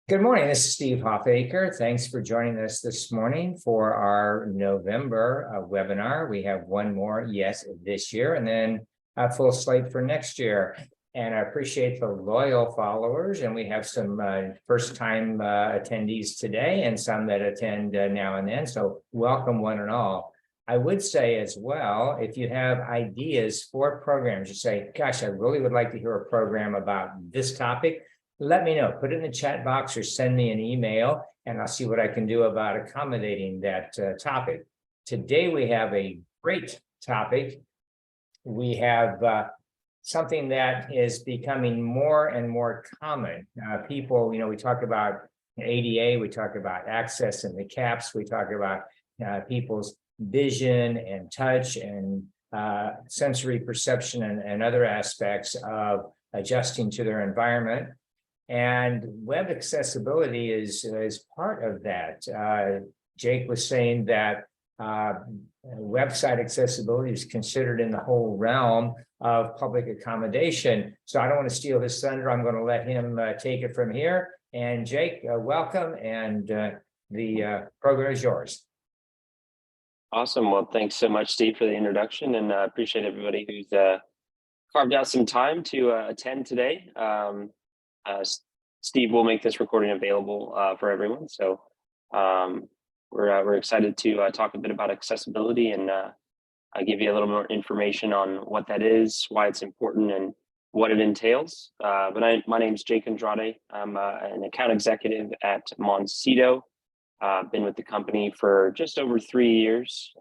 Good morning. This is Steve Hoffaker. Thanks for joining us this morning for our November webinar. We have one more, yes, this year, and then a full slate for next year. And I appreciate the loyal followers, and we have some first-time attendees today and some that attend now and then. So welcome one and all. I would say as well, if you have ideas for programs, you say, gosh, I really would like to hear a program about this topic, let me know. Put it in the chat box or send me an email, and I'll see what I can do about accommodating that topic. Today, we have a great topic. We have something that is becoming more and more common. People, we talk about ADA, we talk about access and the caps, we talk about people's vision and touch and sensory perception and other aspects of adjusting to their environment. And web accessibility is part of that. Jake was saying that website accessibility is considered in the whole realm of public accommodation. So I don't want to steal his thunder. I'm going to let him take it from here. And Jake, welcome, and the program is yours. Awesome. Well, thanks so much, Steve, for the introduction, and I appreciate everybody who's carved out some time to attend today. Steve will make this recording available for everyone. So we're excited to talk a bit about accessibility and I'll give you a little more information on what that is, why it's important, and what it entails. But my name is Jake Andrade. I'm an account executive at Monsido. Been with the company for just over 3 years.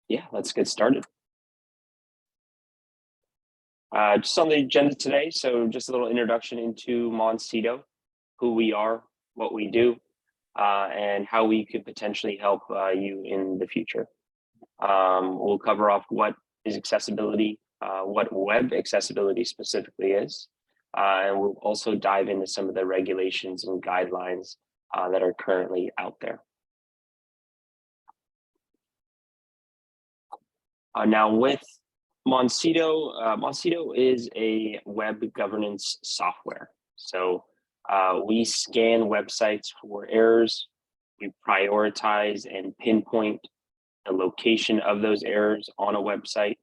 Yeah, let's get started. Just on the agenda today, so just a little introduction into Monsido, who we are, what we do, and how we could potentially help you in the future. We'll cover off what is accessibility, what web accessibility specifically is, and we'll also dive into some of the regulations and guidelines that are currently out there. Now with Monsido is a web governance software. So we scan websites for errors. We prioritize and pinpoint the location of those errors on a website.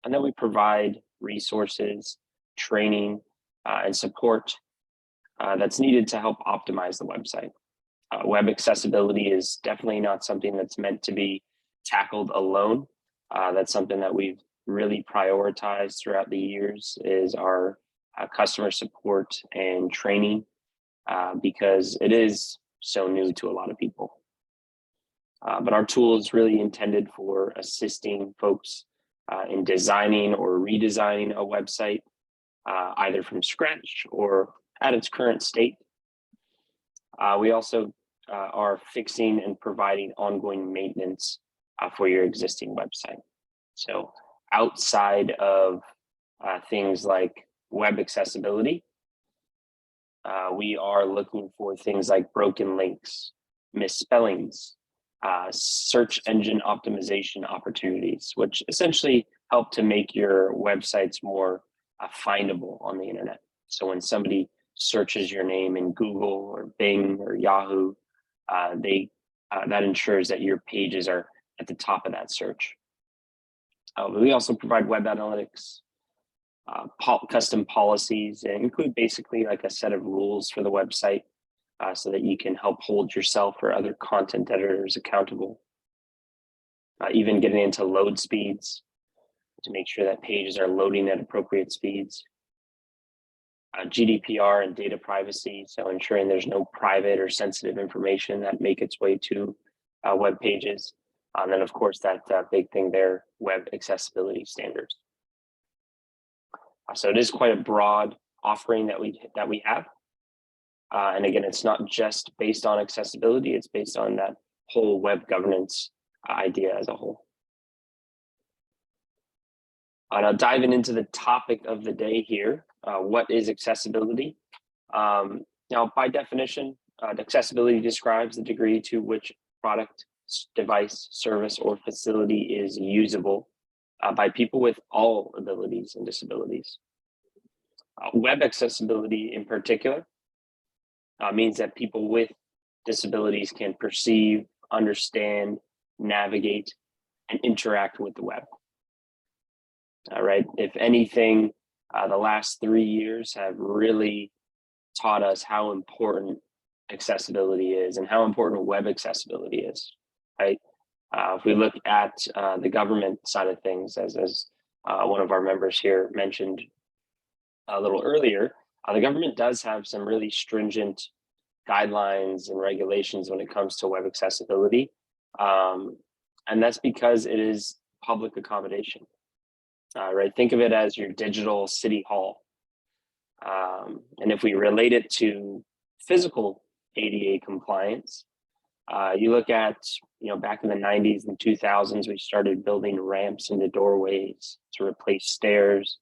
And then we provide resources, training, and support that's needed to help optimize the website. Web accessibility is definitely not something that's meant to be tackled alone. That's something that we've really prioritized throughout the years is our customer support and training because it is so new to a lot of people. But our tool is really intended for assisting folks in designing or redesigning a website, either from scratch or at its current state. We also are fixing and providing ongoing maintenance for your existing website. So outside of things like web accessibility, we are looking for things like broken links, misspellings, search engine optimization opportunities, which essentially help to make your websites more findable on the internet. So when somebody searches your name in Google or Bing or Yahoo, that ensures that your pages are at the top of that search. We also provide web analytics, custom policies, and include basically like a set of rules for the website so that you can help hold yourself or other content editors accountable. Even getting into load speeds to make sure that pages are loading at appropriate speeds. GDPR and data privacy, so ensuring there's no private or sensitive information that make its way to web pages. And then, of course, that big thing there, web accessibility standards. So it is quite a broad offering that we have. And again, it's not just based on accessibility, it's based on that whole web governance idea as a whole. Now diving into the topic of the day here, what is accessibility? Now, by definition, accessibility describes the degree to which product, device, service, or facility is usable by people with all abilities and disabilities. Web accessibility in particular means that people with disabilities can perceive, understand, navigate, and interact with the web. All right. If anything, the last 3 years have really taught us how important accessibility is and how important web accessibility is. Right. If we look at the government side of things, as one of our members here mentioned a little earlier, the government does have some really stringent guidelines and regulations when it comes to web accessibility. And that's because it is public accommodation, right? Think of it as your digital city hall. And if we relate it to physical ADA compliance, you look at, back in the 90s and 2000s, we started building ramps into doorways to replace stairs,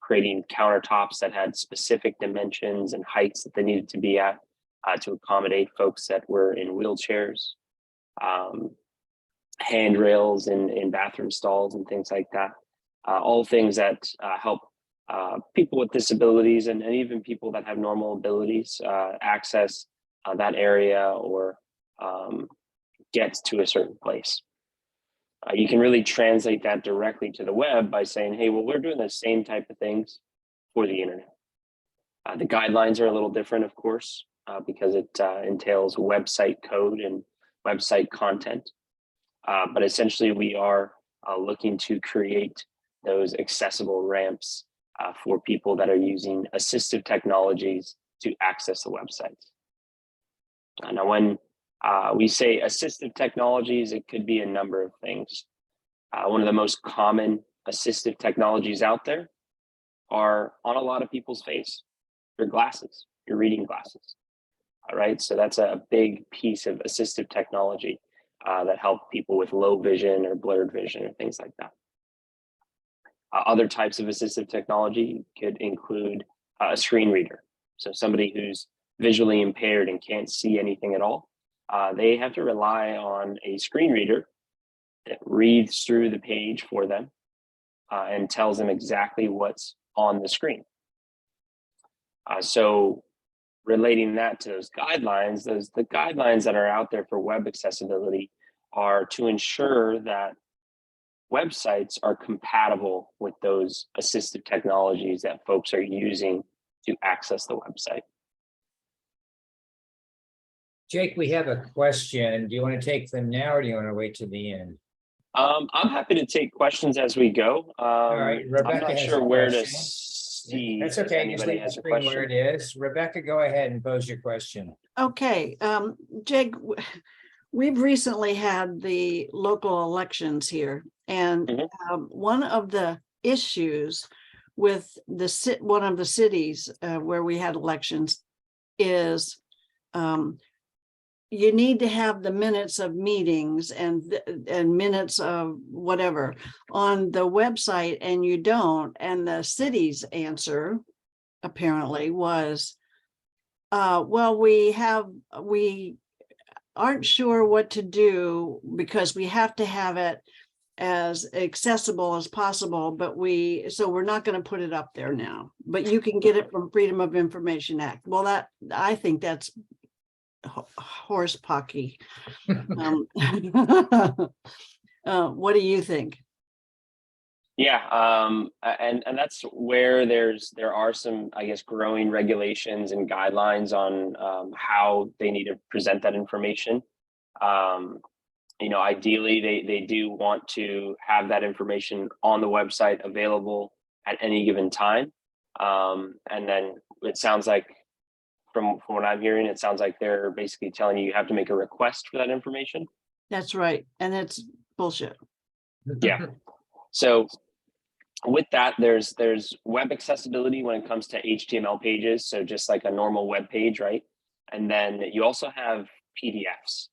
creating countertops that had specific dimensions and heights that they needed to be at to accommodate folks that were in wheelchairs, handrails in bathroom stalls and things like that. All things that help people with disabilities and even people that have normal abilities access that area or get to a certain place. You can really translate that directly to the web by saying, hey, well, we're doing the same type of things for the internet. The guidelines are a little different, of course, because it entails website code and website content. But essentially, we are looking to create those accessible ramps for people that are using assistive technologies to access the websites. Now, when we say assistive technologies, it could be a number of things. One of the most common assistive technologies out there are on a lot of people's face. Your glasses, your reading glasses. All right, so that's a big piece of assistive technology that help people with low vision or blurred vision or things like that. Other types of assistive technology could include a screen reader. So somebody who's visually impaired and can't see anything at all, they have to rely on a screen reader that reads through the page for them and tells them exactly what's on the screen. So relating that to those guidelines, the guidelines that are out there for web accessibility are to ensure that websites are compatible with those assistive technologies that folks are using to access the website. Jake, we have a question. Do you want to take them now or do you want to wait to the end? I'm happy to take questions as we go. All right, Rebecca I'm not has sure a where to question. see. That's if okay. Just anybody leave the has a screen where question. it is. Rebecca, go ahead and pose your question. Okay, Jake, we've recently had the local elections here, and one of the issues with one of the cities where we had elections is you need to have the minutes of meetings and minutes of whatever on the website, and you don't. And the city's answer apparently was, well, we aren't sure what to do because we have to have it as accessible as possible, but so we're not going to put it up there now, but you can get it from Freedom of Information Act. Well, I think that's horse pocky. What do you think? Yeah, and that's where there are some, I guess, growing regulations and guidelines on how they need to present that information. Ideally, they do want to have that information on the website available at any given time. And then it sounds like, from what I'm hearing, it sounds like they're basically telling you have to make a request for that information. That's right, and it's bullshit. Yeah. So with that, there's web accessibility when it comes to HTML pages. So just like a normal web page, right? And then you also have PDFs.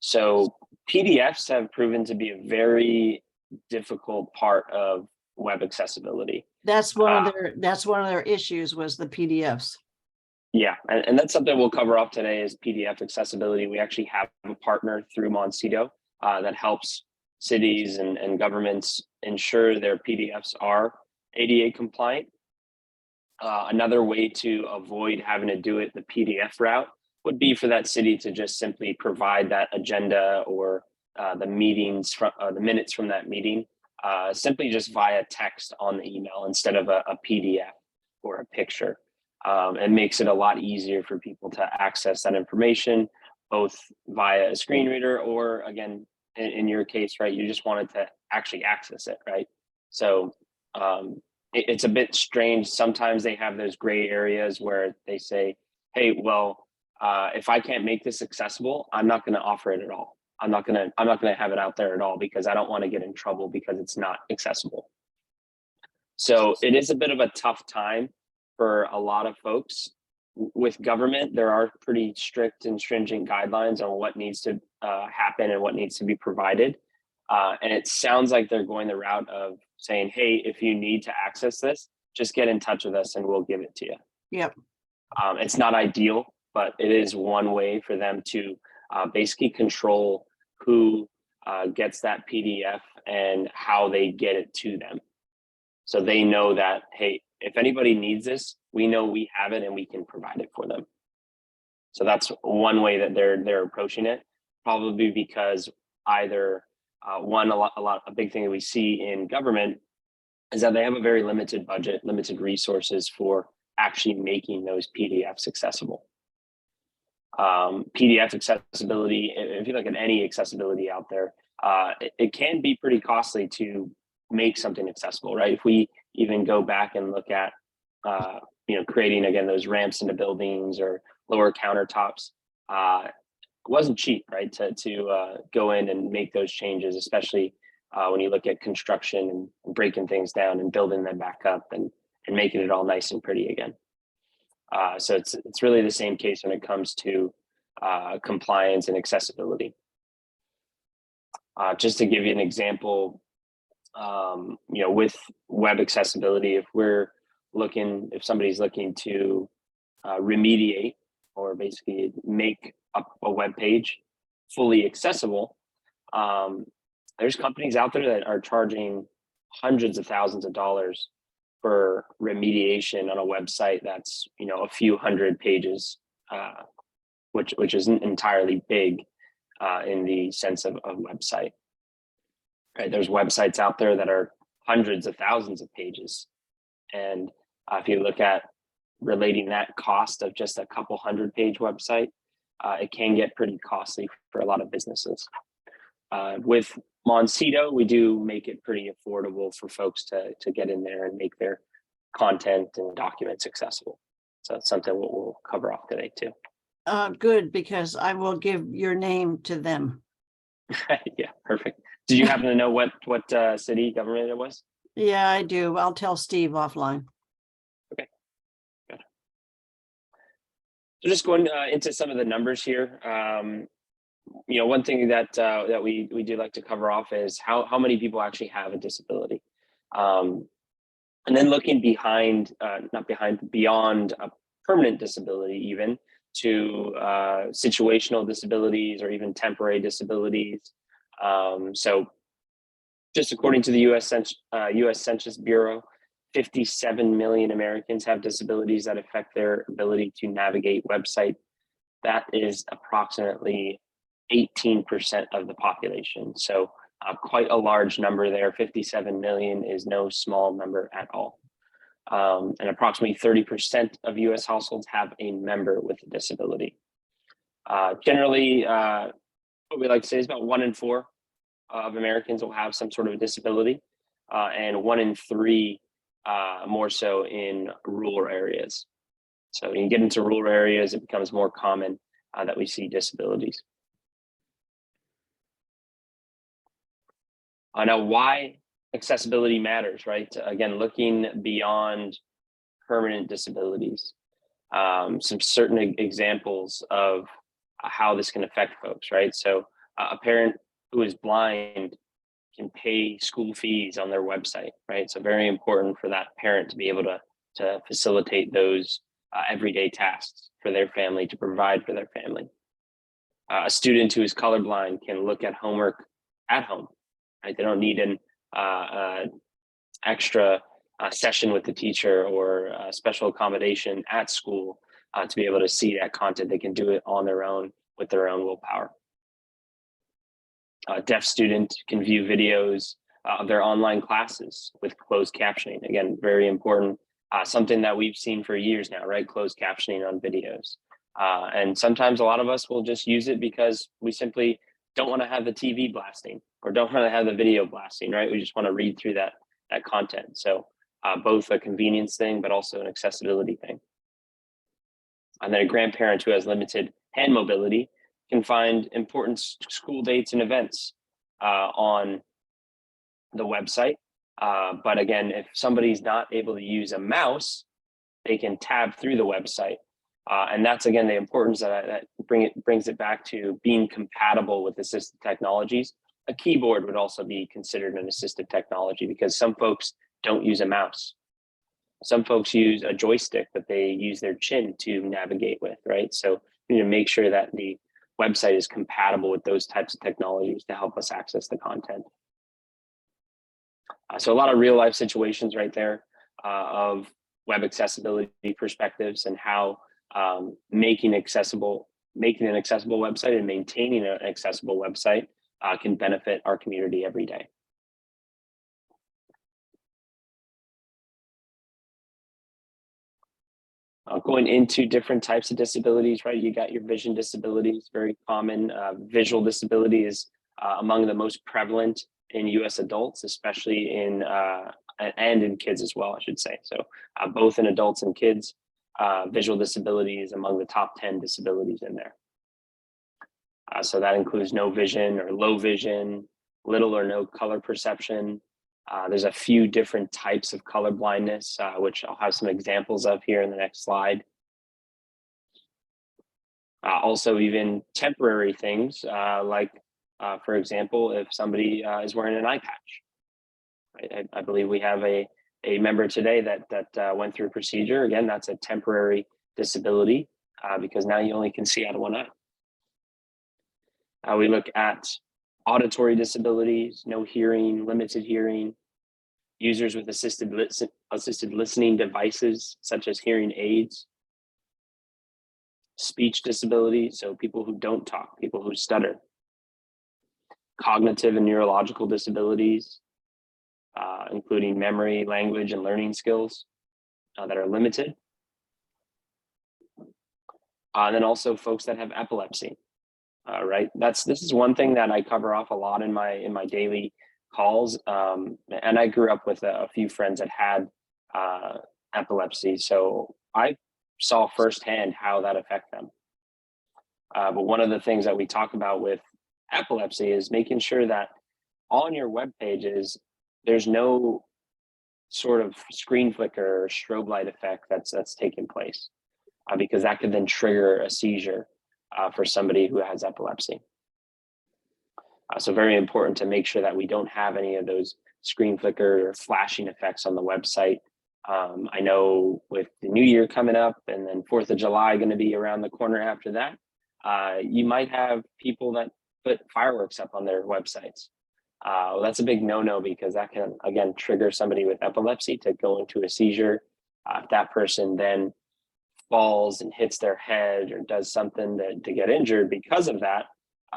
So PDFs have proven to be a very difficult part of web accessibility. That's one of their issues was the PDFs. Yeah, and that's something we'll cover off today is PDF accessibility. We actually have a partner through Monsido that helps cities and governments ensure their PDFs are ADA compliant. Another way to avoid having to do it the PDF route would be for that city to just simply provide that agenda or the meetings from the minutes from that meeting, simply just via text on the email instead of a PDF or a picture. It makes it a lot easier for people to access that information, both via a screen reader or, again, in your case, right, you just wanted to actually access it, right? So it's a bit strange. Sometimes they have those gray areas where they say, hey, well, if I can't make this accessible, I'm not going to offer it at all. I'm not going to have it out there at all because I don't want to get in trouble because it's not accessible. So it is a bit of a tough time for a lot of folks. With government, there are pretty strict and stringent guidelines on what needs to happen and what needs to be provided. And it sounds like they're going the route of saying, hey, if you need to access this, just get in touch with us and we'll give it to you. Yep. It's not ideal, but it is one way for them to basically control who gets that PDF and how they get it to them. So they know that, hey, if anybody needs this, we know we have it and we can provide it for them. So that's one way that they're approaching it, probably because either a big thing that we see in government is that they have a very limited budget, limited resources for actually making those PDFs accessible. PDF accessibility, if you look at any accessibility out there, it can be pretty costly to make something accessible, right? If we even go back and look at, creating, again, those ramps into buildings or lower countertops, it wasn't cheap, right? To go in and make those changes, especially when you look at construction and breaking things down and building them back up and making it all nice and pretty again. So it's really the same case when it comes to compliance and accessibility. Just to give you an example, with web accessibility, if somebody's looking to remediate or basically make a web page fully accessible, there's companies out there that are charging hundreds of thousands of dollars for remediation on a website that's a few hundred pages, which isn't entirely big in the sense of website. Right, there's websites out there that are hundreds of thousands of pages, and if you look at relating that cost of just a couple 100-page website, it can get pretty costly for a lot of businesses. With Monsido, we do make it pretty affordable for folks to get in there and make their content and documents accessible. So it's something we'll cover off today too. Good, because I will give your name to them. Yeah, perfect. Did you happen to know what city government it was? Yeah, I do. I'll tell Steve offline. Okay, good. So just going into some of the numbers here. One thing that we do like to cover off is how many people actually have a disability, and then looking beyond a permanent disability, even to situational disabilities or even temporary disabilities. So just according to the US Census Bureau, 57 million Americans have disabilities that affect their ability to navigate website. That is approximately 18% of the population. So quite a large number there. 57 million is no small number at all. And approximately 30% of US households have a member with a disability. Generally, what we like to say is about 1 in 4 of Americans will have some sort of a disability, and 1 in 3 more so in rural areas. So when you get into rural areas, it becomes more common that we see disabilities. Now, why accessibility matters, right? Again, looking beyond permanent disabilities, some certain examples of how this can affect folks, right? So a parent who is blind can pay school fees on their website, right? So very important for that parent to be able to facilitate those everyday tasks for their family, to provide for their family. A student who is colorblind can look at homework at home, right? They don't need an extra session with the teacher or a special accommodation at school to be able to see that content. They can do it on their own with their own willpower. A deaf student can view videos of their online classes with closed captioning. Again, very important. Something that we've seen for years now, right? Closed captioning on videos. And sometimes a lot of us will just use it because we simply don't want to have the TV blasting or don't want to have the video blasting, right? We just want to read through that content. So both a convenience thing, but also an accessibility thing. And then a grandparent who has limited hand mobility can find important school dates and events on the website. But again, if somebody's not able to use a mouse, they can tab through the website. And that's, again, the importance that brings it back to being compatible with assistive technologies. A keyboard would also be considered an assistive technology because some folks don't use a mouse. Some folks use a joystick that they use their chin to navigate with, right? So we need to make sure that the website is compatible with those types of technologies to help us access the content. So a lot of real life situations right there of web accessibility perspectives and how making an accessible website and maintaining an accessible website can benefit our community every day. Going into different types of disabilities, right? You got your vision disabilities, very common. Visual disability is among the most prevalent in US adults, especially in and in kids as well, I should say. So both in adults and kids, visual disability is among the top 10 disabilities in there. So that includes no vision or low vision, little or no color perception. There's a few different types of color blindness, which I'll have some examples of here in the next slide. Also, even temporary things like, for example, if somebody is wearing an eye patch. Right? I believe we have a member today that went through a procedure. Again, that's a temporary disability because now you only can see out of one eye. We look at auditory disabilities, no hearing, limited hearing, users with assisted listening devices, such as hearing aids, speech disability, so people who don't talk, people who stutter, cognitive and neurological disabilities, including memory, language, and learning skills that are limited. And then also folks that have epilepsy, right? This is one thing that I cover off a lot in my daily calls. And I grew up with a few friends that had epilepsy. So I saw firsthand how that affects them. But one of the things that we talk about with epilepsy is making sure that on your web pages, there's no sort of screen flicker or strobe light effect that's taking place, because that could then trigger a seizure for somebody who has epilepsy. So very important to make sure that we don't have any of those screen flicker or flashing effects on the website. I know with the new year coming up and then 4th of July going to be around the corner after that, you might have people that put fireworks up on their websites. Well, that's a big no-no because that can, again, trigger somebody with epilepsy to go into a seizure. If that person then falls and hits their head or does something to get injured because of that,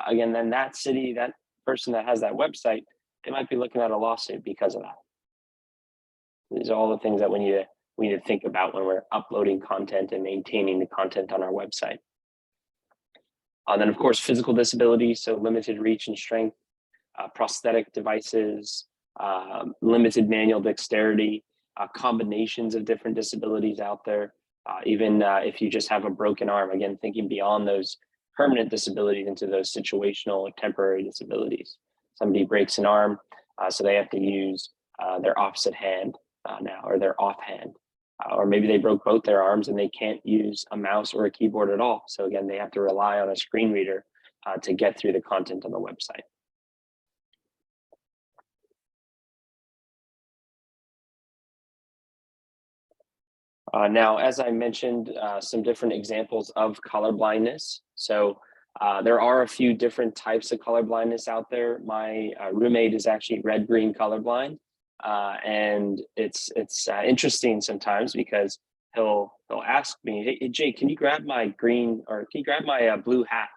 again, then that city, that person that has that website, they might be looking at a lawsuit because of that. These are all the things that we need to think about when we're uploading content and maintaining the content on our website. And then, of course, physical disability, so limited reach and strength, prosthetic devices, limited manual dexterity, combinations of different disabilities out there. Even if you just have a broken arm, again, thinking beyond those permanent disabilities into those situational or temporary disabilities. Somebody breaks an arm, so they have to use their opposite hand now, or their off hand. Or maybe they broke both their arms and they can't use a mouse or a keyboard at all. So again, they have to rely on a screen reader to get through the content on the website. Now, as I mentioned, some different examples of color blindness. So there are a few different types of color blindness out there. My roommate is actually red-green colorblind. And it's interesting sometimes because he'll ask me, hey Jay, can you grab my green, or can you grab my blue hat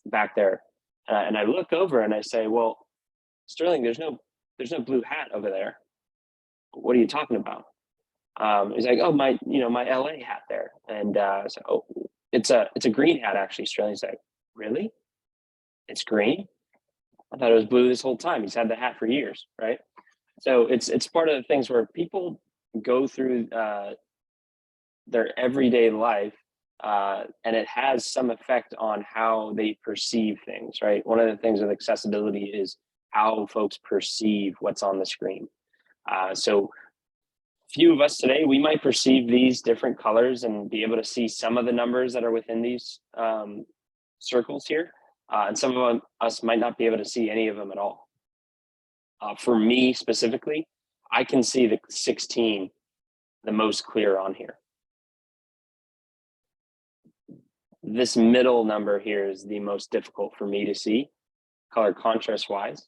back there? And I look over and I say, well, Sterling, there's no blue hat over there. What are you talking about? He's like, oh, my LA hat there. And so, oh, it's a green hat actually, Sterling. He's like, really? It's green? I thought it was blue this whole time. He's had the hat for years, right? So it's part of the things where people go through their everyday life, and it has some effect on how they perceive things, right? One of the things with accessibility is how folks perceive what's on the screen. So few of us today, we might perceive these different colors and be able to see some of the numbers that are within these circles here. And some of us might not be able to see any of them at all. For me specifically, I can see the 16 the most clear on here. This middle number here is the most difficult for me to see, color contrast wise.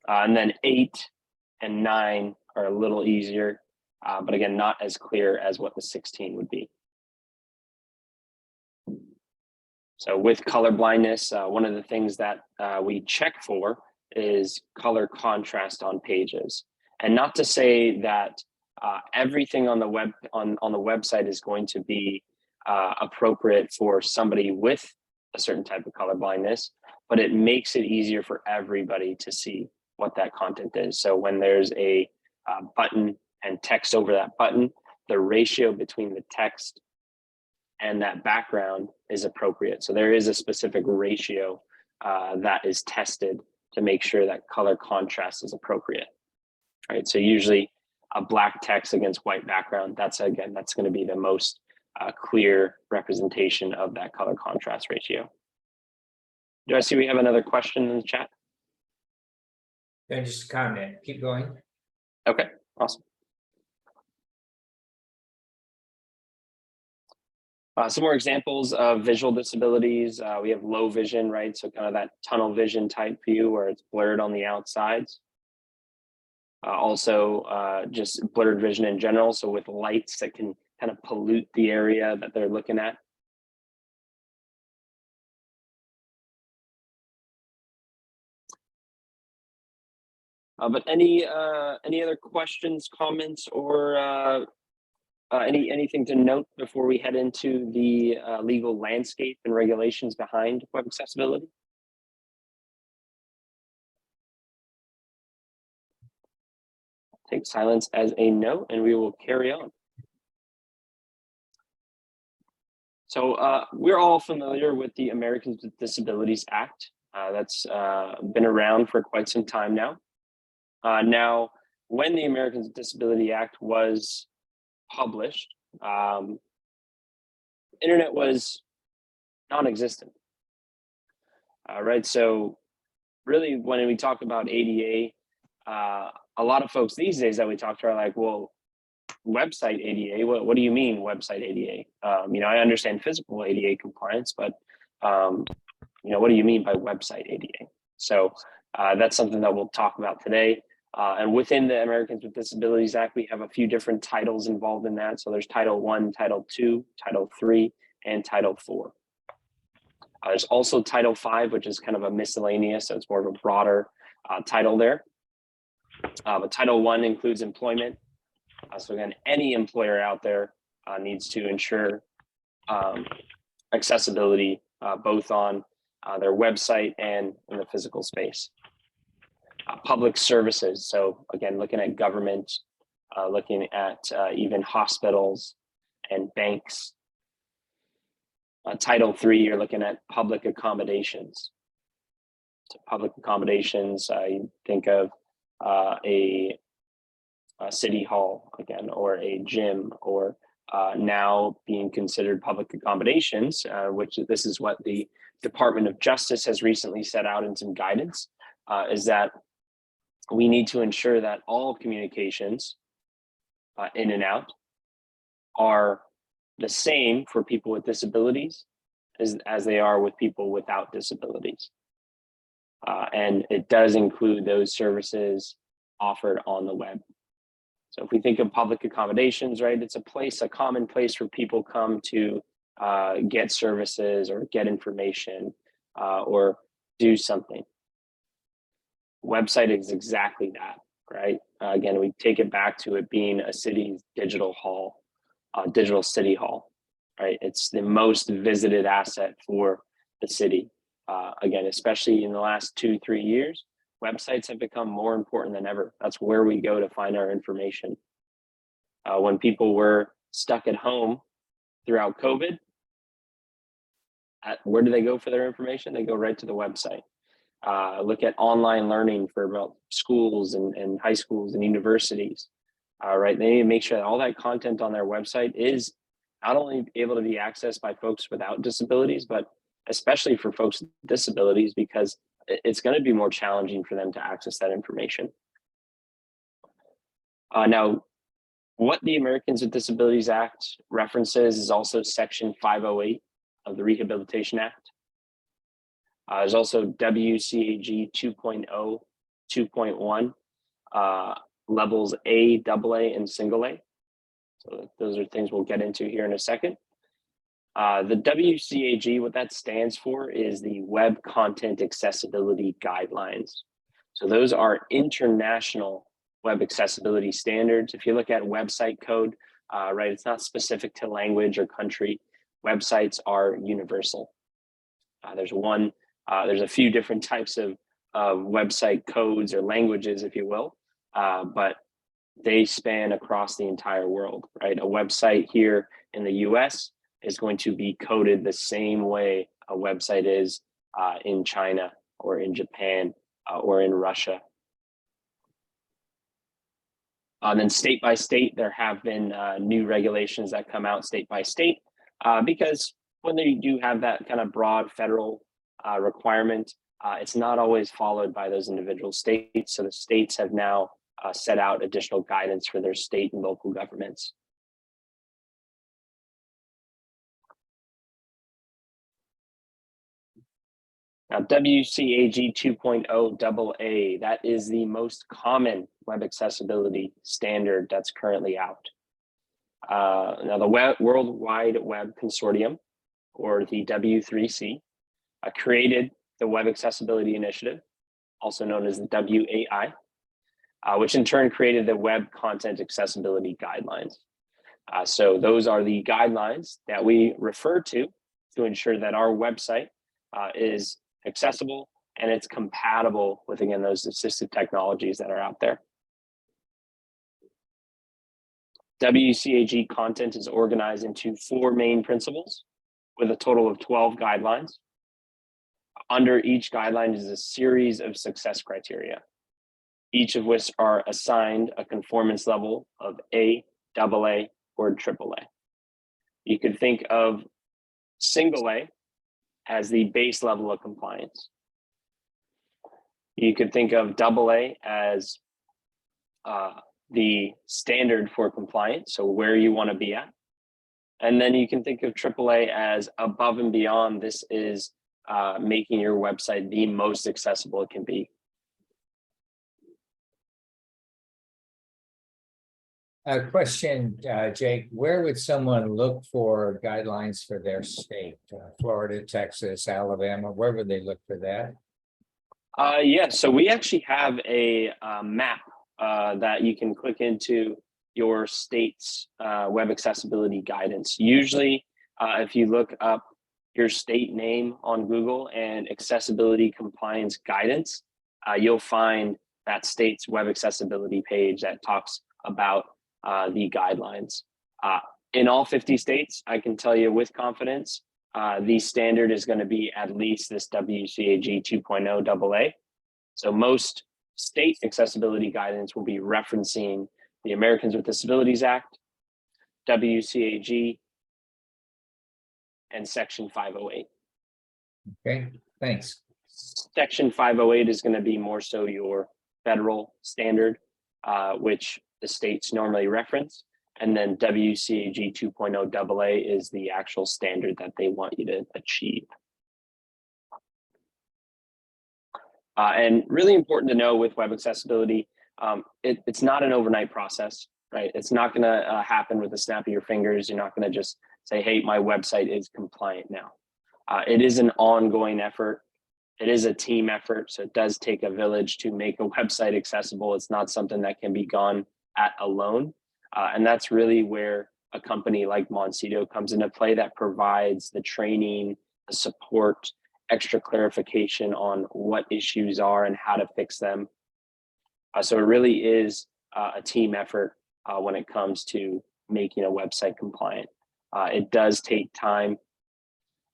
And then 8 and 9 are a little easier, but again, not as clear as what the 16 would be. So with color blindness, one of the things that we check for is color contrast on pages. And not to say that everything on the website is going to be appropriate for somebody with a certain type of color blindness, but it makes it easier for everybody to see what that content is. So when there's a button and text over that button, the ratio between the text and that background is appropriate. So there is a specific ratio that is tested to make sure that color contrast is appropriate, right? So usually a black text against white background, that's going to be the most clear representation of that color contrast ratio. Do I see we have another question in the chat? Then just a comment, keep going. Okay, awesome. Some more examples of visual disabilities. We have low vision, right? So kind of that tunnel vision type view where it's blurred on the outsides. Also, just blurred vision in general. So with lights that can kind of pollute the area that they're looking at. But any other questions, comments, or anything to note before we head into the legal landscape and regulations behind web accessibility? Take silence as a no, and we will carry on. So we're all familiar with the Americans with Disabilities Act. That's been around for quite some time now. Now, when the Americans with Disability Act was published, internet was non-existent. Right, so really when we talk about ADA, a lot of folks these days that we talk to are like, well, website ADA, what do you mean website ADA? I understand physical ADA compliance, but what do you mean by website ADA? So that's something that we'll talk about today. And within the Americans with Disabilities Act, we have a few different titles involved in that. So there's Title I, Title II, Title III, and Title IV. There's also Title V, which is kind of a miscellaneous, so it's more of a broader title there. But Title I includes employment. So again, any employer out there needs to ensure accessibility both on their website and in the physical space. Public services, so again, looking at government, looking at even hospitals and banks. Title III, you're looking at public accommodations. So public accommodations, you think of a city hall again, or a gym, or now being considered public accommodations, which this is what the Department of Justice has recently set out in some guidance, is that we need to ensure that all communications in and out are the same for people with disabilities as they are with people without disabilities. And it does include those services offered on the web. So if we think of public accommodations, right, it's a common place where people come to get services or get information or do something. Website is exactly that, right? Again, we take it back to it being a city's digital hall, digital city hall, right? It's the most visited asset for the city. Again, especially in the last 2-3 years, websites have become more important than ever. That's where we go to find our information. When people were stuck at home throughout COVID, where do they go for their information? They go right to the website. Look at online learning for about schools and high schools and universities, right? They need to make sure that all that content on their website is not only able to be accessed by folks without disabilities, but especially for folks with disabilities, because it's going to be more challenging for them to access that information. Now, what the Americans with Disabilities Act references is also Section 508 of the Rehabilitation Act. There's also WCAG 2.0, 2.1, levels A, AA, and single A. So those are things we'll get into here in a second. The WCAG, what that stands for is the Web Content Accessibility Guidelines. So those are international web accessibility standards. If you look at website code, right, it's not specific to language or country. Websites are universal. There's a few different types of website codes or languages, if you will, but they span across the entire world, right? A website here in the US is going to be coded the same way a website is in China or in Japan or in Russia. Then state by state, there have been new regulations that come out state by state because when they do have that kind of broad federal requirement, it's not always followed by those individual states. So the states have now set out additional guidance for their state and local governments. Now, WCAG 2.0 AA, that is the most common web accessibility standard that's currently out. Now, the World Wide Web Consortium, or the W3C, created the Web Accessibility Initiative, also known as the WAI, which in turn created the Web Content Accessibility Guidelines. So those are the guidelines that we refer to ensure that our website is accessible and it's compatible with, again, those assistive technologies that are out there. WCAG content is organized into 4 main principles with a total of 12 guidelines. Under each guideline is a series of success criteria, each of which are assigned a conformance level of A, AA, or AAA. You could think of single A as the base level of compliance. You could think of AA as the standard for compliance, so where you want to be at. And then you can think of AAA as above and beyond. This is making your website the most accessible it can be. A question, Jake, where would someone look for guidelines for their state? Florida, Texas, Alabama, where would they look for that? Yeah, so we actually have a map that you can click into your state's web accessibility guidance. Usually, if you look up your state name on Google and accessibility compliance guidance, you'll find that state's web accessibility page that talks about the guidelines. In all 50 states, I can tell you with confidence, the standard is going to be at least this WCAG 2.0 AA. So most state accessibility guidance will be referencing the Americans with Disabilities Act, WCAG, and Section 508. Okay, thanks. Section 508 is going to be more so your federal standard, which the states normally reference. And then WCAG 2.0 AA is the actual standard that they want you to achieve. And really important to know with web accessibility, it's not an overnight process, right? It's not going to happen with the snap of your fingers. You're not going to just say, hey, my website is compliant now. It is an ongoing effort. It is a team effort. So it does take a village to make a website accessible. It's not something that can be gone at alone. And that's really where a company like Monsido comes into play, that provides the training, the support, extra clarification on what issues are and how to fix them. So it really is a team effort when it comes to making a website compliant. It does take time.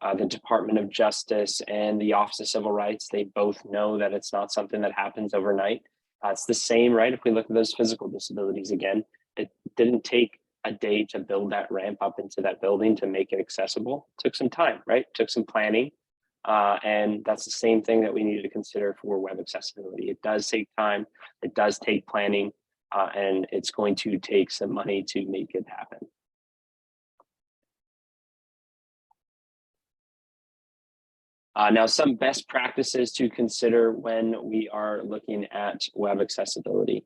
The Department of Justice and the Office of Civil Rights, they both know that it's not something that happens overnight. It's the same, right? If we look at those physical disabilities again, it didn't take a day to build that ramp up into that building to make it accessible. It took some time, right? It took some planning. And that's the same thing that we need to consider for web accessibility. It does take time, it does take planning, and it's going to take some money to make it happen. Now, some best practices to consider when we are looking at web accessibility.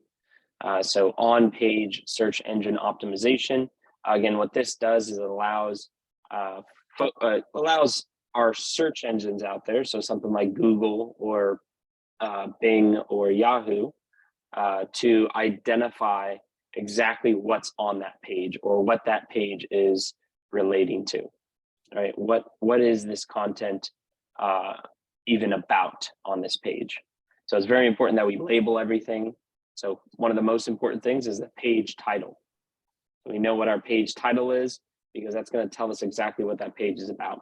So on-page search engine optimization. Again, what this does is it allows our search engines out there, so something like Google or Bing or Yahoo, to identify exactly what's on that page or what that page is relating to. Right? What is this content even about on this page? So it's very important that we label everything. So one of the most important things is the page title. So we know what our page title is because that's going to tell us exactly what that page is about.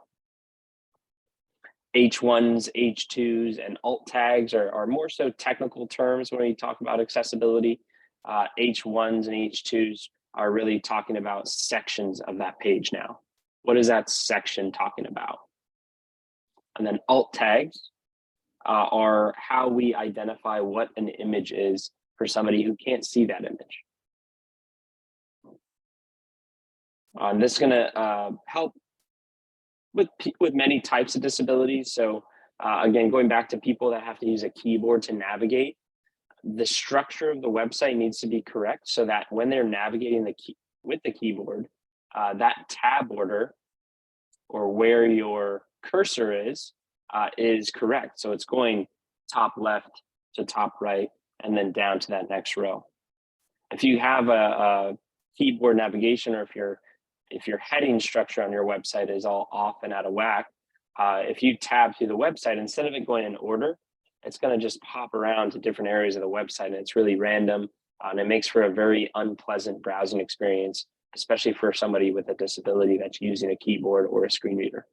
H1s, H2s, and alt tags are more so technical terms when we talk about accessibility. H1s and H2s are really talking about sections of that page now. What is that section talking about? And then alt tags are how we identify what an image is for somebody who can't see that image. This is going to help with many types of disabilities. So again, going back to people that have to use a keyboard to navigate, the structure of the website needs to be correct so that when they're navigating with the keyboard, that tab order or where your cursor is correct. So it's going top left to top right and then down to that next row. If you have a keyboard navigation, or if your heading structure on your website is all off and out of whack, if you tab through the website, instead of it going in order, it's going to just pop around to different areas of the website, and it's really random, and it makes for a very unpleasant browsing experience, especially for somebody with a disability that's using a keyboard or a screen reader.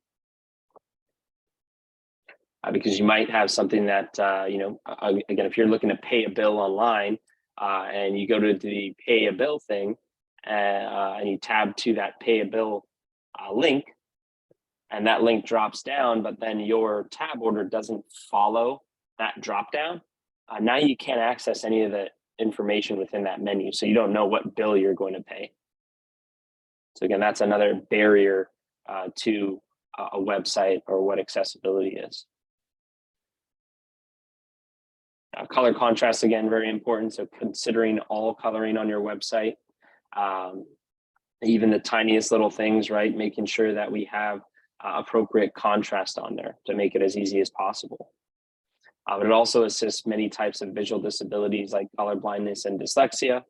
Because you might have something that, again, if you're looking to pay a bill online and you go to the pay a bill thing and you tab to that pay a bill link, and that link drops down, but then your tab order doesn't follow that drop down, now you can't access any of the information within that menu. So you don't know what bill you're going to pay. So again, that's another barrier to a website or what accessibility is. Color contrast, again, very important. So considering all coloring on your website, even the tiniest little things, right? Making sure that we have appropriate contrast on there to make it as easy as possible. But it also assists many types of visual disabilities like color blindness and dyslexia.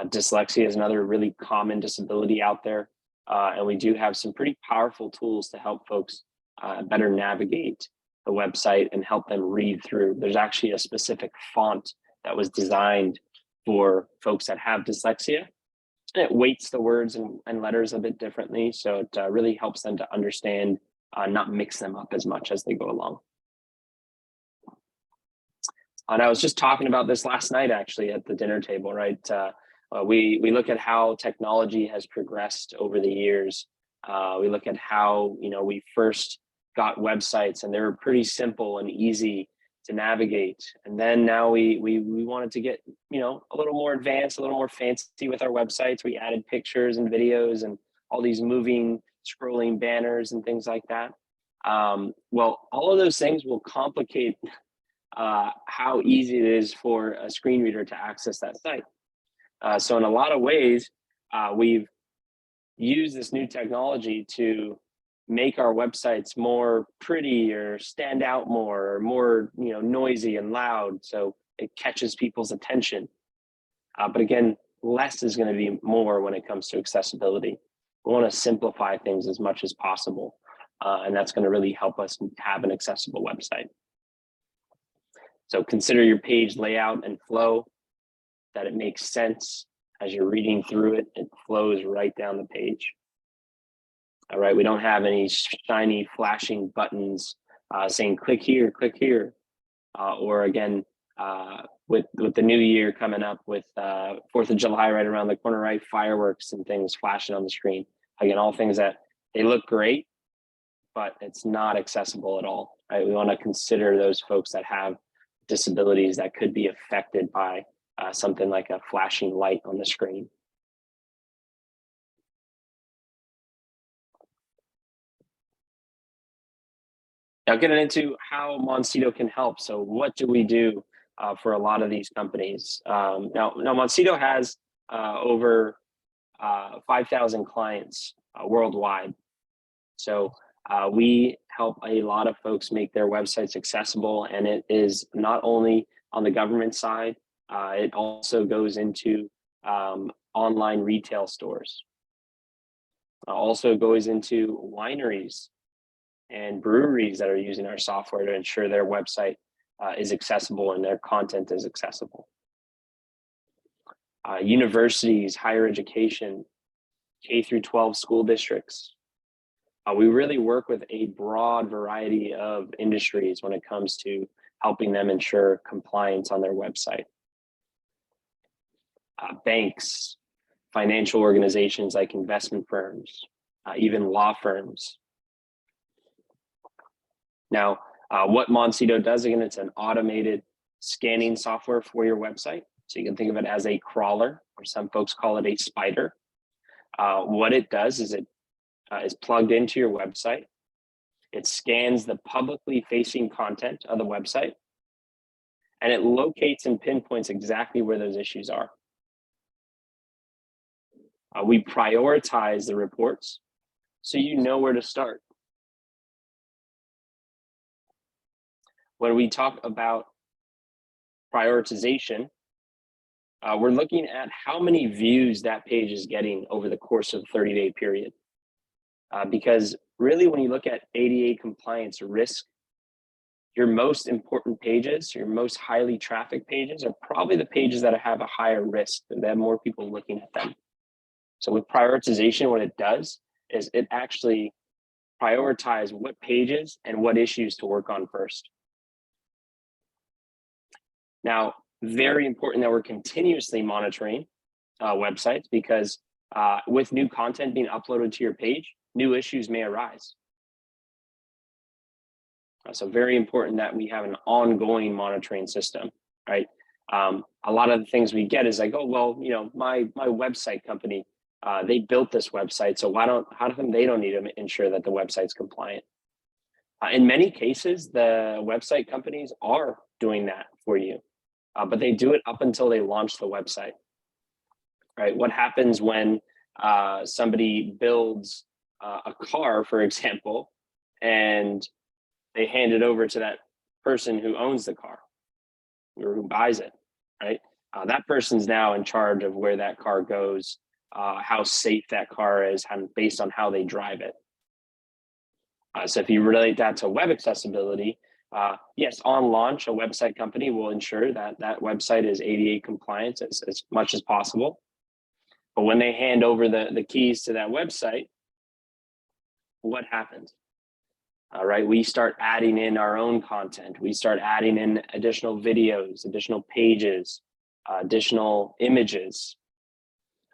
Dyslexia is another really common disability out there. And we do have some pretty powerful tools to help folks better navigate the website and help them read through. There's actually a specific font that was designed for folks that have dyslexia. And it weights the words and letters a bit differently. So it really helps them to understand, not mix them up as much as they go along. And I was just talking about this last night, actually, at the dinner table, right? We look at how technology has progressed over the years. We look at how, we first got websites and they were pretty simple and easy to navigate. And then now we wanted to get, a little more advanced, a little more fancy with our websites. We added pictures and videos and all these moving, scrolling banners and things like that. Well, all of those things will complicate how easy it is for a screen reader to access that site. So in a lot of ways, we've used this new technology to make our websites more pretty or stand out more or more noisy and loud, so it catches people's attention. But again, less is going to be more when it comes to accessibility. We want to simplify things as much as possible, and that's going to really help us have an accessible website. So consider your page layout and flow, that it makes sense as you're reading through it. It flows right down the page. All right, we don't have any shiny flashing buttons saying click here, or again, with the new year coming up with 4th of July right around the corner, right? Fireworks and things flashing on the screen. Again, all things that they look great, but it's not accessible at all, right? We want to consider those folks that have disabilities that could be affected by something like a flashing light on the screen. Now getting into how Monsido can help. So what do we do for a lot of these companies? Now Monsido has over 5,000 clients worldwide. So we help a lot of folks make their websites accessible, and it is not only on the government side, it also goes into online retail stores. Also goes into wineries and breweries that are using our software to ensure their website is accessible and their content is accessible. Universities, higher education, K through 12 school districts. We really work with a broad variety of industries when it comes to helping them ensure compliance on their website. Banks, financial organizations like investment firms, even law firms. Now, what Monsido does, again, it's an automated scanning software for your website. So you can think of it as a crawler, or some folks call it a spider. What it does is it is plugged into your website. It scans the publicly facing content of the website, and it locates and pinpoints exactly where those issues are. We prioritize the reports so you know where to start. When we talk about prioritization, we're looking at how many views that page is getting over the course of a 30-day period. Because really, when you look at ADA compliance risk, your most important pages, your most highly trafficked pages are probably the pages that have a higher risk, that have more people looking at them. So with prioritization, what it does is it actually prioritizes what pages and what issues to work on first. Now, very important that we're continuously monitoring websites, because with new content being uploaded to your page, new issues may arise. So very important that we have an ongoing monitoring system, right? A lot of the things we get is like, oh, well, my website company, they built this website, so how come they don't need to ensure that the website's compliant? In many cases, the website companies are doing that for you, but they do it up until they launch the website, right? What happens when somebody builds a car, for example, and they hand it over to that person who owns the car or who buys it, right? That person's now in charge of where that car goes, how safe that car is, based on how they drive it. So if you relate that to web accessibility, yes, on launch, a website company will ensure that that website is ADA compliant as much as possible. But when they hand over the keys to that website, what happens? All right, we start adding in our own content. We start adding in additional videos, additional pages, additional images.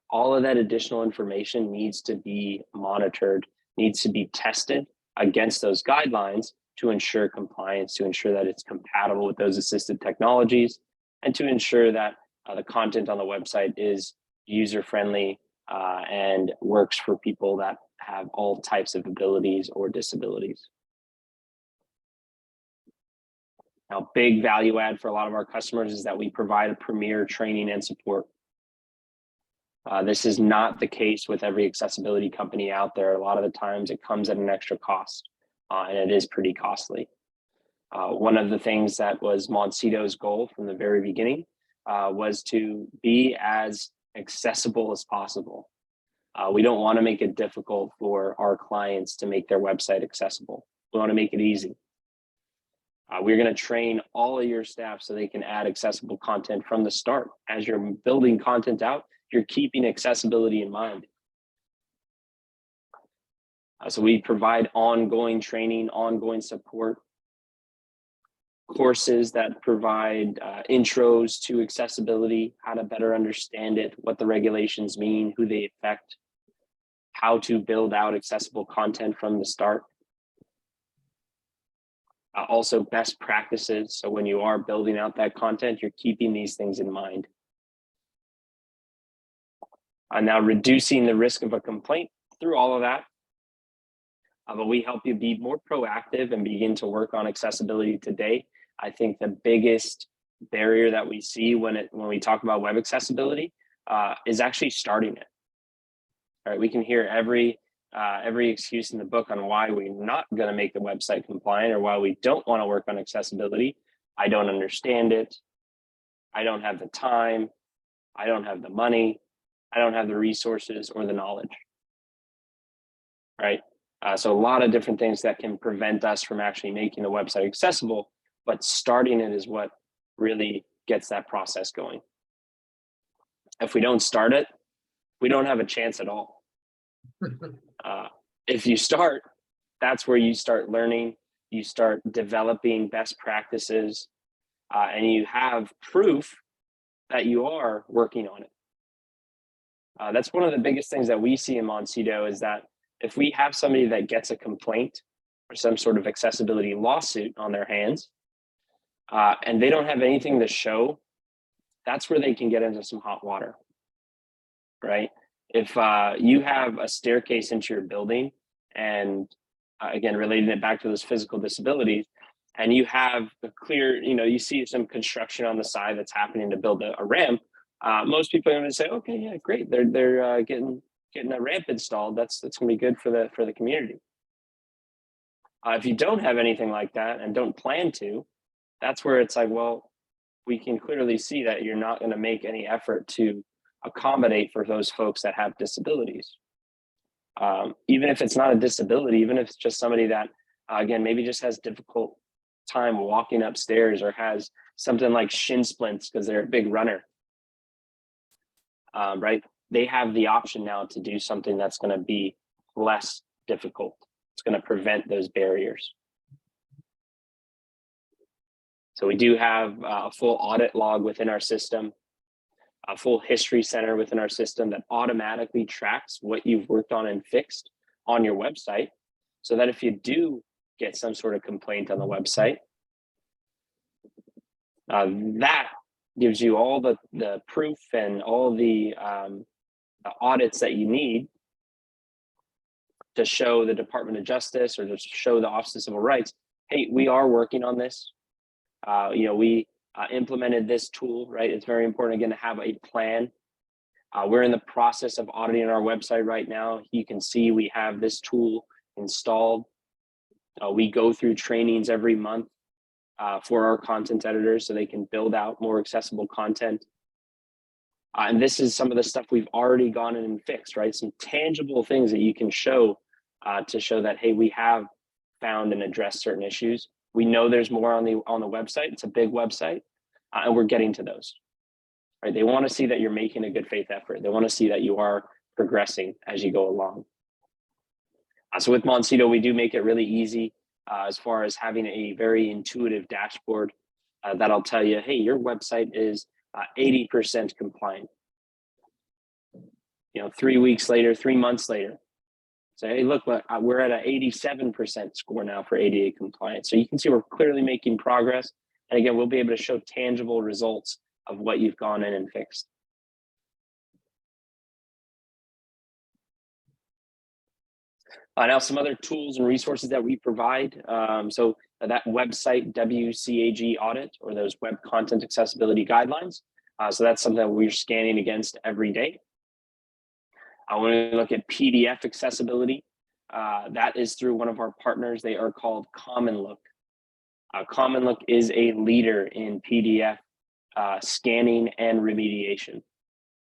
All of that additional information needs to be monitored, needs to be tested against those guidelines to ensure compliance, to ensure that it's compatible with those assisted technologies, and to ensure that the content on the website is user-friendly and works for people that have all types of abilities or disabilities. Now, big value add for a lot of our customers is that we provide a premier training and support. This is not the case with every accessibility company out there. A lot of the times it comes at an extra cost, and it is pretty costly. One of the things that was Monsido's goal from the very beginning was to be as accessible as possible. We don't want to make it difficult for our clients to make their website accessible. We want to make it easy. We're going to train all of your staff so they can add accessible content from the start. As you're building content out, you're keeping accessibility in mind. So we provide ongoing training, ongoing support, courses that provide intros to accessibility, how to better understand it, what the regulations mean, who they affect, how to build out accessible content from the start. Also best practices. So when you are building out that content, you're keeping these things in mind. Now reducing the risk of a complaint through all of that. But we help you be more proactive and begin to work on accessibility today. I think the biggest barrier that we see when we talk about web accessibility is actually starting it. All right, we can hear every excuse in the book on why we're not going to make the website compliant or why we don't want to work on accessibility. I don't understand it. I don't have the time. I don't have the money. I don't have the resources or the knowledge. Right? So a lot of different things that can prevent us from actually making the website accessible, but starting it is what really gets that process going. If we don't start it, we don't have a chance at all. If you start, that's where you start learning, you start developing best practices, and you have proof that you are working on it. That's one of the biggest things that we see in Monsido is that if we have somebody that gets a complaint or some sort of accessibility lawsuit on their hands, and they don't have anything to show, that's where they can get into some hot water, right? If you have a staircase into your building, and again, relating it back to those physical disabilities, and you have a clear, you see some construction on the side that's happening to build a ramp, most people are going to say, okay, yeah, great, they're getting a ramp installed. That's going to be good for the community. If you don't have anything like that and don't plan to, that's where it's like, well, we can clearly see that you're not going to make any effort to accommodate for those folks that have disabilities. Even if it's not a disability, even if it's just somebody that, again, maybe just has difficult time walking upstairs or has something like shin splints because they're a big runner, right? They have the option now to do something that's going to be less difficult. It's going to prevent those barriers. So we do have a full audit log within our system, a full history center within our system that automatically tracks what you've worked on and fixed on your website, so that if you do get some sort of complaint on the website, that gives you all the proof and all the audits that you need to show the Department of Justice or to show the Office of Civil Rights, hey, we are working on this. We implemented this tool, right? It's very important, again, to have a plan. We're in the process of auditing our website right now. You can see we have this tool installed. We go through trainings every month for our content editors so they can build out more accessible content. And this is some of the stuff we've already gone in and fixed, right? Some tangible things that you can show to show that, hey, we have found and addressed certain issues. We know there's more on the website. It's a big website, and we're getting to those. Right? They want to see that you're making a good faith effort. They want to see that you are progressing as you go along. So with Monsido, we do make it really easy as far as having a very intuitive dashboard that'll tell you, hey, your website is 80% compliant. 3 weeks later, 3 months later, say, hey, look, we're at an 87% score now for ADA compliance. So you can see we're clearly making progress. And again, we'll be able to show tangible results of what you've gone in and fixed. Now, some other tools and resources that we provide. So that website WCAG audit, or those web content accessibility guidelines. So that's something that we're scanning against every day. When we look at PDF accessibility, that is through one of our partners. They are called Common Look. Common Look is a leader in PDF scanning and remediation.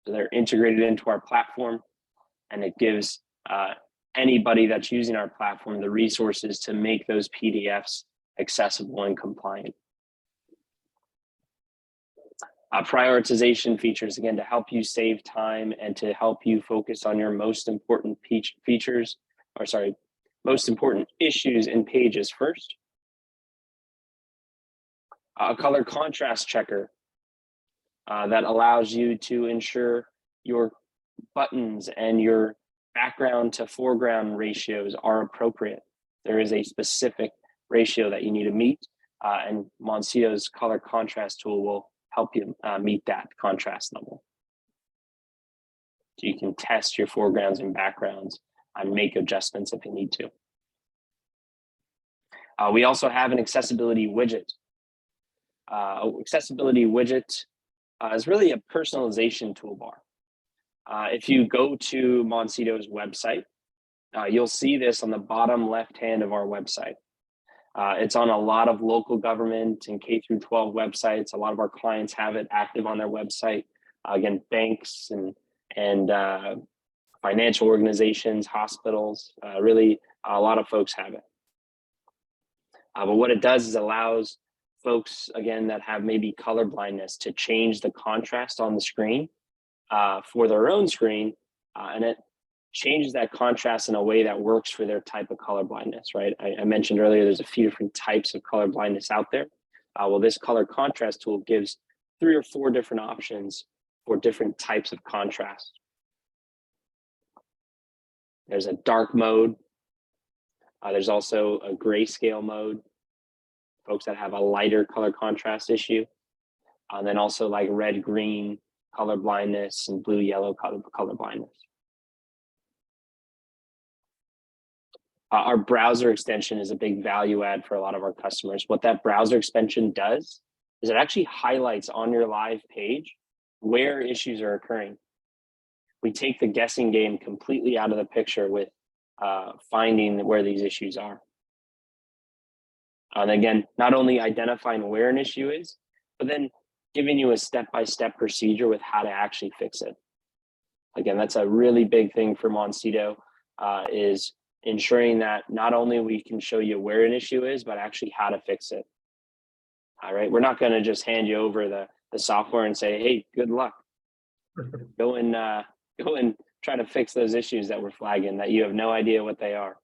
So they're integrated into our platform, and it gives anybody that's using our platform the resources to make those PDFs accessible and compliant. Prioritization features, again, to help you save time and to help you focus on your most important most important issues and pages first. A color contrast checker that allows you to ensure your buttons and your background to foreground ratios are appropriate. There is a specific ratio that you need to meet, and Monsido's color contrast tool will help you meet that contrast level. So you can test your foregrounds and backgrounds and make adjustments if you need to. We also have an accessibility widget. Accessibility widget is really a personalization toolbar. If you go to Monsido's website, you'll see this on the bottom left hand of our website. It's on a lot of local government and K-12 websites. A lot of our clients have it active on their website. Again, banks and financial organizations, hospitals, really a lot of folks have it. But what it does is allows folks, again, that have maybe color blindness to change the contrast on the screen for their own screen, and it changes that contrast in a way that works for their type of color blindness, right? I mentioned earlier, there's a few different types of color blindness out there. Well, this color contrast tool gives 3 or 4 different options for different types of contrast. There's a dark mode. There's also a grayscale mode, folks that have a lighter color contrast issue. And then also like red, green color blindness and blue, yellow color blindness. Our browser extension is a big value add for a lot of our customers. What that browser extension does is it actually highlights on your live page where issues are occurring. We take the guessing game completely out of the picture with finding where these issues are. And again, not only identifying where an issue is, but then giving you a step-by-step procedure with how to actually fix it. Again, that's a really big thing for Monsido, is ensuring that not only we can show you where an issue is, but actually how to fix it. All right, we're not going to just hand you over the software and say, hey, good luck. Go and try to fix those issues that we're flagging that you have no idea what they are.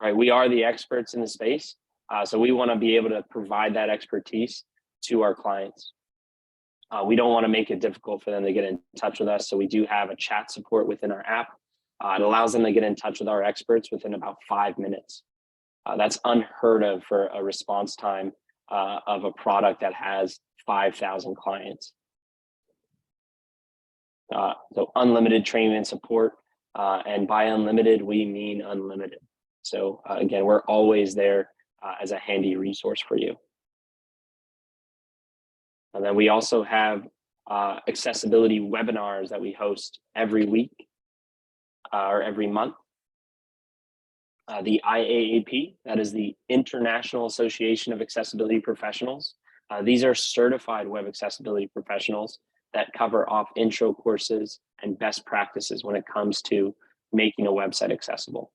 Right, we are the experts in the space, so we want to be able to provide that expertise to our clients. We don't want to make it difficult for them to get in touch with us, so we do have a chat support within our app. It allows them to get in touch with our experts within about 5 minutes. That's unheard of for a response time of a product that has 5,000 clients. So unlimited training and support, and by unlimited, we mean unlimited. So again, we're always there as a handy resource for you. And then we also have accessibility webinars that we host every week or every month. The IAAP, that is the International Association of Accessibility Professionals. These are certified web accessibility professionals that cover off intro courses and best practices when it comes to making a website accessible.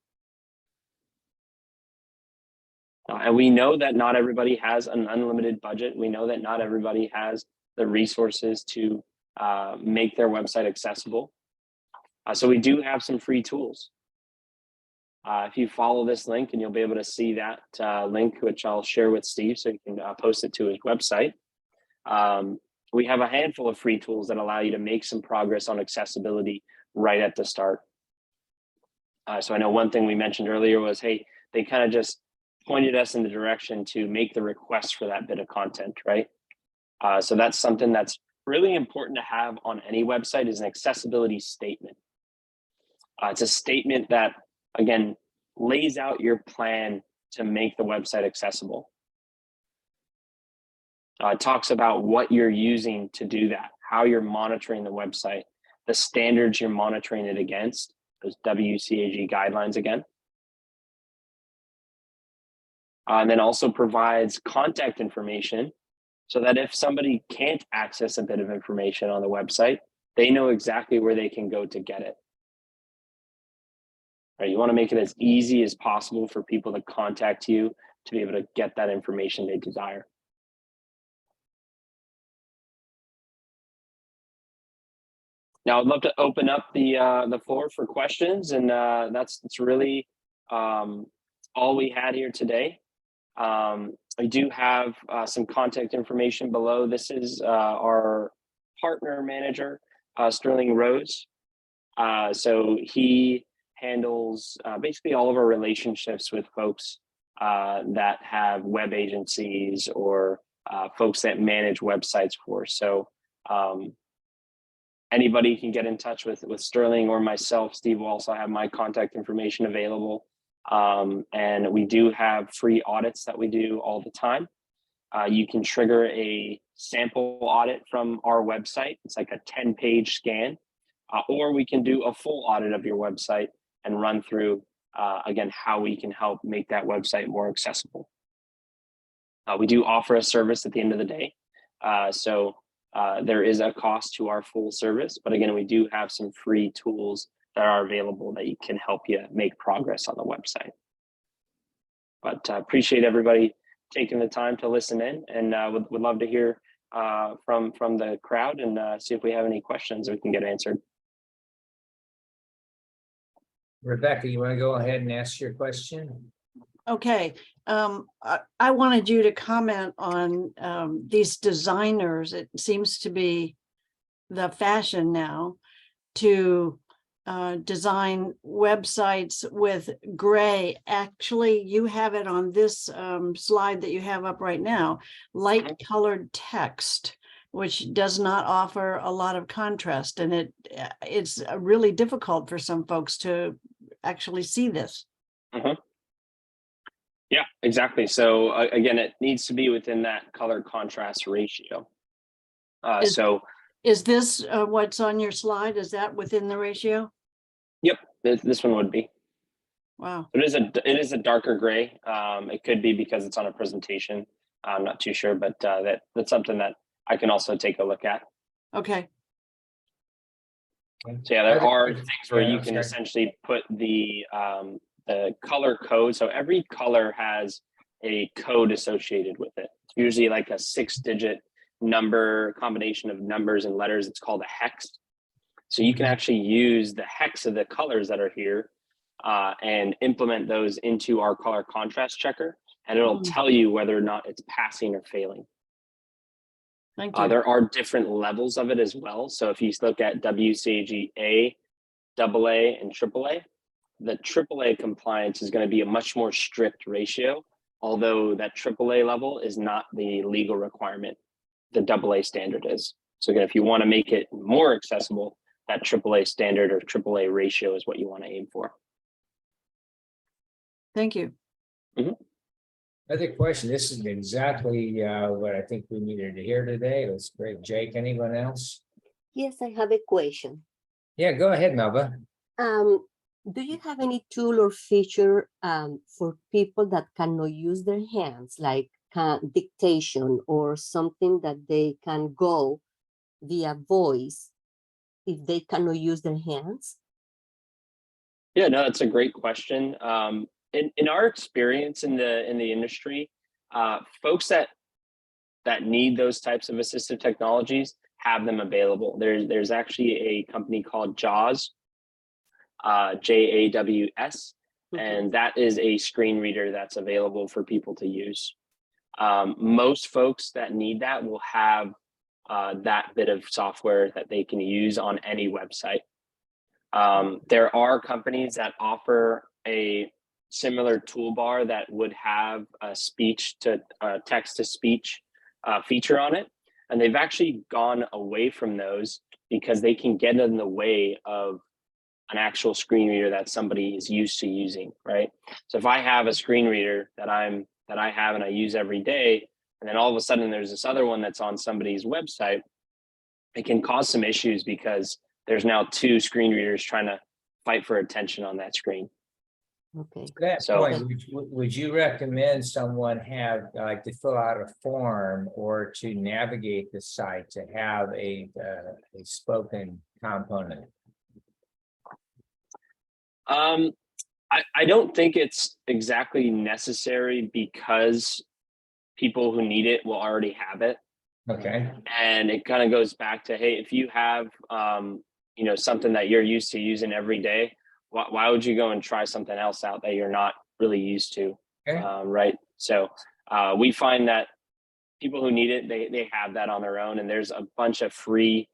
And we know that not everybody has an unlimited budget. We know that not everybody has the resources to make their website accessible. So we do have some free tools. If you follow this link, and you'll be able to see that link, which I'll share with Steve so you can post it to his website. We have a handful of free tools that allow you to make some progress on accessibility right at the start. So I know one thing we mentioned earlier was, hey, they kind of just pointed us in the direction to make the request for that bit of content, right? So that's something that's really important to have on any website, is an accessibility statement. It's a statement that again, lays out your plan to make the website accessible. It talks about what you're using to do that, how you're monitoring the website, the standards you're monitoring it against, those WCAG guidelines again. And then also provides contact information so that if somebody can't access a bit of information on the website, they know exactly where they can go to get it. Right? You want to make it as easy as possible for people to contact you to be able to get that information they desire. Now, I'd love to open up the floor for questions, and that's really all we had here today. I do have some contact information below. This is our partner manager, Sterling Rose. So he handles basically all of our relationships with folks that have web agencies or folks that manage websites for us. So anybody can get in touch with Sterling or myself. Steve will also have my contact information available. And we do have free audits that we do all the time. You can trigger a sample audit from our website. It's like a 10-page scan, or we can do a full audit of your website and run through, again, how we can help make that website more accessible. We do offer a service at the end of the day. So there is a cost to our full service, but again, we do have some free tools that are available that can help you make progress on the website. But appreciate everybody taking the time to listen in, and would love to hear from the crowd and see if we have any questions we can get answered. Rebecca, you want to go ahead and ask your question? Okay, I wanted you to comment on these designers. It seems to be the fashion now to design websites with gray. Actually, you have it on this slide that you have up right now, light colored text, which does not offer a lot of contrast, and it's really difficult for some folks to actually see this. Yeah, exactly. So again, it needs to be within that color contrast ratio. Is this what's on your slide? Is that within the ratio? Yep, this one would be. Wow. It is a darker gray. It could be because it's on a presentation. I'm not too sure, but that's something that I can also take a look at. Okay. So yeah, there are things where you can essentially put the color code. So every color has a code associated with it. It's usually like a 6-digit number, combination of numbers and letters. It's called a hex. So you can actually use the hex of the colors that are here and implement those into our color contrast checker, and it'll tell you whether or not it's passing or failing. Thank you. There are different levels of it as well. So if you look at WCAG A, AA, and AAA, the AAA compliance is going to be a much more strict ratio, although that AAA level is not the legal requirement. The AA standard is. So again, if you want to make it more accessible, that AAA standard or AAA ratio is what you want to aim for. Thank you. Other question. This is exactly what I think we needed to hear today. It was great. Jake, anyone else? Yes, I have a question. Yeah, go ahead, Melba. Do you have any tool or feature for people that cannot use their hands, like dictation or something that they can go via voice if they cannot use their hands? Yeah, no, that's a great question. In our experience in the industry, folks that need those types of assistive technologies have them available. There's actually a company called JAWS, JAWS, and that is a screen reader that's available for people to use. Most folks that need that will have that bit of software that they can use on any website. There are companies that offer a similar toolbar that would have a speech to text to speech feature on it, and they've actually gone away from those because they can get in the way of an actual screen reader that somebody is used to using, right? So if I have a screen reader that I have and I use every day, and then all of a sudden there's this other one that's on somebody's website, it can cause some issues because there's now two screen readers trying to fight for attention on that screen. Okay. To that So- point, would you recommend someone have like to fill out a form or to navigate the site to have a spoken component? I don't think it's exactly necessary because people who need it will already have it. Okay, And it kind of goes back to, hey, if you have, you know, something that you're used to using every day, why would you go and try something else out that you're not really used to? Okay. Right. So we find that people who need it, they have that on their own. And there's a bunch of free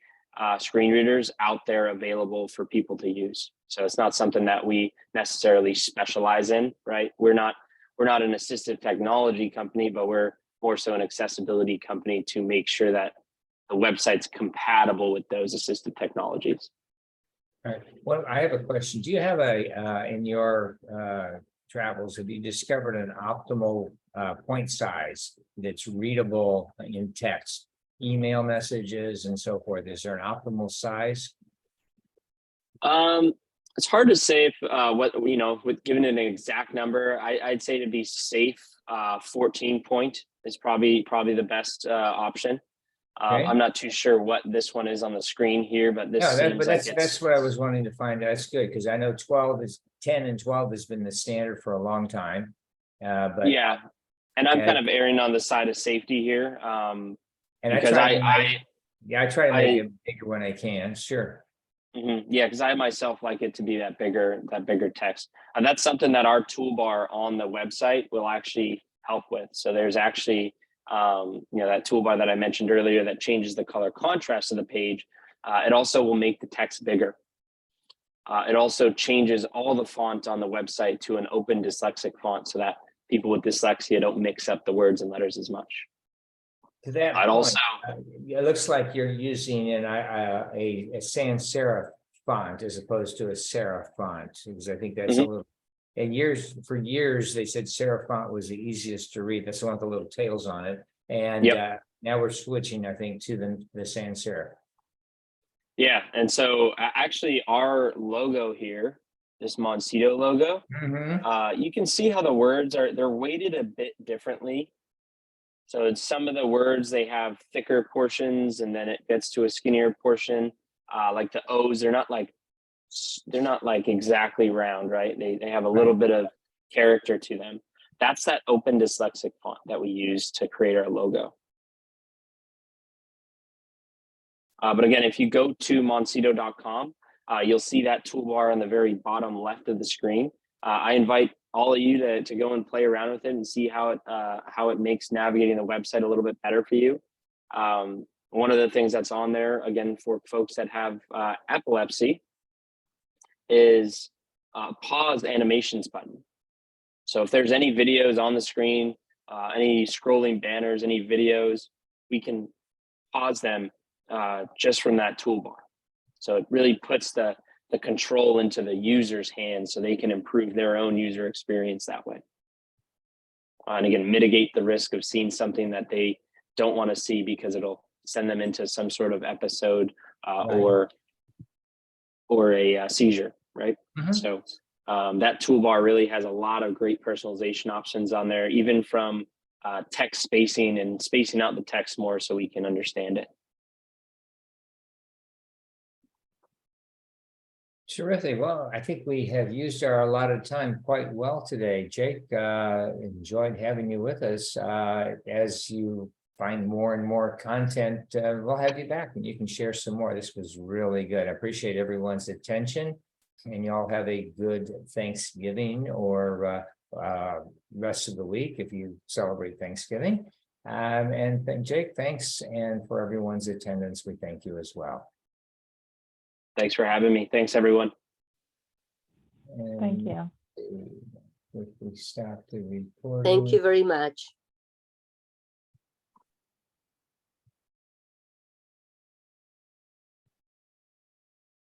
screen readers out there available for people to use. So it's not something that we necessarily specialize in, right? We're not an assistive technology company, but we're more so an accessibility company to make sure that the website's compatible with those assistive technologies. all right. Well, I have a question. Do you have in your travels, have you discovered an optimal point size that's readable in text, email messages and so forth? Is there an optimal size? It's hard to say if what, you know, with giving it an exact number. I'd say to be safe, 14 point is probably the best option. Okay. I'm not too sure what this one is on the screen here, but this No, seems like that's what I was wanting to find out. That's good, because I know 10 and 12 has been the standard for a long time. But yeah, and I'm and- kind of erring on the side of safety here. and because I try to make I- it bigger when I can. Sure. Yeah, because I myself like it to be that bigger text. And that's something that our toolbar on the website will actually help with. So there's actually, you know, that toolbar that I mentioned earlier that changes the color contrast of the page. It also will make the text bigger. It also changes all the font on the website to an open dyslexic font so that people with dyslexia don't mix up the words and letters as much. To that I'd point, also, it looks like you're using a sans serif font as opposed to a serif font, because I think that's a Mhm. little. And for years, they said serif font was the easiest to read. That's the one with the little tails on it. And Yep. now we're switching, I think, to the sans serif. yeah. And so actually our logo here, this Monsido logo, Mhm. you can see how the words they're weighted a bit differently. So it's some of the words, they have thicker portions and then it gets to a skinnier portion. Like the O's, they're not like exactly round, right? They have a little bit of character to them. That's that open dyslexic font that we use to create our logo. But again, if you go to monsido.com, you'll see that toolbar on the very bottom left of the screen. I invite all of you to go and play around with it and see how it makes navigating the website a little bit better for you. One of the things that's on there, again, for folks that have epilepsy, is pause animations button. So if there's any videos on the screen, any scrolling banners, any videos, we can pause them just from that toolbar. So it really puts the control into the user's hands so they can improve their own user experience that way. And again, mitigate the risk of seeing something that they don't want to see because it'll send them into some sort of episode Right. or a seizure, right? Mhm. So that toolbar really has a lot of great personalization options on there, even from text spacing and spacing out the text more so we can understand it. Terrific. Well, I think we have used our allotted time quite well today. Jake, enjoyed having you with us. As you find more and more content, we'll have you back and you can share some more. This was really good. I appreciate everyone's attention, and y'all have a good Thanksgiving or rest of the week if you celebrate Thanksgiving. And Jake, thanks. And for everyone's attendance, we thank you as well. Thanks for having me. Thanks, everyone. And Thank you. if we stop the recording. Thank you very much.